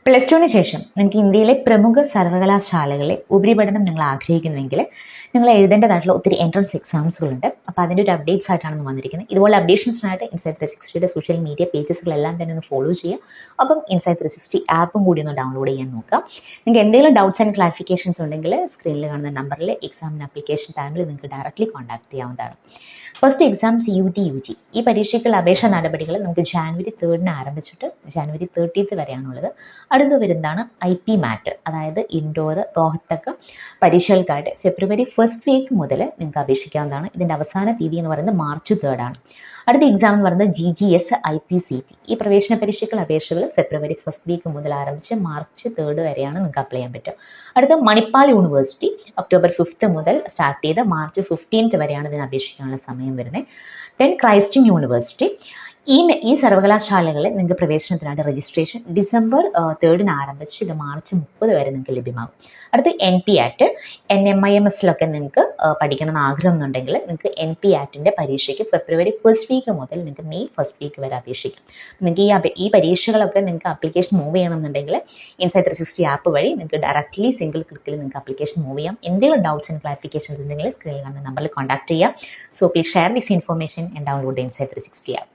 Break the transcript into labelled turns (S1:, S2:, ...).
S1: Plus ടുവിന് ശേഷം നിങ്ങൾക്ക് ഇന്ത്യയിലെ പ്രമുഖ സർവകലാശാലകളിലെ ഉപരിപഠനം നിങ്ങൾ ആഗ്രഹിക്കുന്നുവെങ്കിൽ നിങ്ങൾ എഴുതേണ്ടതായിട്ടുള്ള ഒത്തിരി എൻട്രൻസ് എക്സാംസുകളുണ്ട്. അപ്പോൾ അതിൻ്റെ ഒരു അപ്ഡേറ്റ്സ് ആയിട്ടാണ് വന്നിരിക്കുന്നത്. ഇതുപോലെ അപ്ഡേഷൻസിനായിട്ട് ഇൻസൈറ്റ് 360യുടെ സോഷ്യൽ മീഡിയ പേജസുകളെല്ലാം തന്നെ ഒന്ന് ഫോളോ ചെയ്യുക. അപ്പം ഇൻസൈറ്റ് 360 ആപ്പും കൂടി ഒന്ന് ഡൗൺലോഡ് ചെയ്യാൻ നോക്കുക. നിങ്ങൾക്ക് എന്തെങ്കിലും ഡൗട്ട്സ് ആൻഡ് ക്ലാരിഫിക്കേഷൻസ് ഉണ്ടെങ്കിൽ സ്ക്രീനിൽ കാണുന്ന നമ്പറിൽ എക്സാമിന് ആപ്ലിക്കേഷൻ ടൈമിൽ നിങ്ങൾക്ക് ഡയറക്റ്റ്ലി കോൺടാക്ട് ചെയ്യാവുന്നതാണ്. First exam CUT UG. ഈ പരീക്ഷയ്ക്കുള്ള അപേക്ഷാ നടപടികൾ നമുക്ക് ജാനുവരി 3 ആരംഭിച്ചിട്ട് ജാനുവരി 30 വരെയാണുള്ളത്. അടുത്ത് വരുന്നതാണ് IP MAT, അതായത് ഇൻഡോർ റോഹ്തക് പരീക്ഷകൾക്കായിട്ട് ഫെബ്രുവരി 1st വീക്ക് മുതൽ നിങ്ങൾക്ക് അപേക്ഷിക്കാവുന്നതാണ്. ഇതിൻ്റെ അവസാന തീയതി എന്ന് പറയുന്നത് മാർച്ച് 3 ആണ്. അടുത്ത എക്സാം എന്ന് പറയുന്നത് GGS IPCT. ഈ പ്രവേശന പരീക്ഷയ്ക്കുള്ള അപേക്ഷകൾ ഫെബ്രുവരി 1st വീക്ക് മുതൽ ആരംഭിച്ച് മാർച്ച് 3 വരെയാണ് നിങ്ങൾക്ക് അപ്ലൈ ചെയ്യാൻ പറ്റുക. അടുത്ത മണിപ്പാൽ യൂണിവേഴ്സിറ്റി ഒക്ടോബർ 5 മുതൽ സ്റ്റാർട്ട് ചെയ്ത് മാർച്ച് 15 വരെയാണ് ഇതിന് അപേക്ഷിക്കാനുള്ള സമയം വരുന്നത്. Then Christ university. ഈ സർവകലാശാലകളിൽ നിങ്ങൾക്ക് പ്രവേശനത്തിനായിട്ട് രജിസ്ട്രേഷൻ ഡിസംബർ 3 ആരംഭിച്ച് ഇത് മാർച്ച് 30 വരെ നിങ്ങൾക്ക് ലഭ്യമാകും. അടുത്ത് NPAT, NMIMSലൊക്കെ നിങ്ങൾക്ക് പഠിക്കണമെന്ന് ആഗ്രഹം എന്നുണ്ടെങ്കിൽ നിങ്ങൾക്ക് NPATൻ്റെ പരീക്ഷയ്ക്ക് ഫെബ്രുവരി 1st വീക്ക് മുതൽ നിങ്ങൾക്ക് മെയ് 1st വീക്ക് വരെ അപേക്ഷിക്കാം. നിങ്ങൾക്ക് ഈ പരീക്ഷകളൊക്കെ നിങ്ങൾക്ക് ആപ്ലിക്കേഷൻ മൂവ് ചെയ്യണമെന്നുണ്ടെങ്കിൽ ഇൻസൈറ്റ് 360 ആപ്പ് വഴി നിങ്ങൾക്ക് ഡയറക്റ്റ്ലി സിംഗിൾ ക്ലിക്കിൽ നിങ്ങൾക്ക് ആപ്ലിക്കേഷൻ മൂവ് ചെയ്യാം. എന്തെങ്കിലും ഡൗട്ട്സ് ആൻഡ് ക്ലാരിഫിക്കേഷൻസ് ഉണ്ടെങ്കിൽ സ്ക്രീനിൽ കാണുന്ന നമ്പറിൽ കോൺടാക്ട് ചെയ്യാം. So please share this information and download the insight 360 app.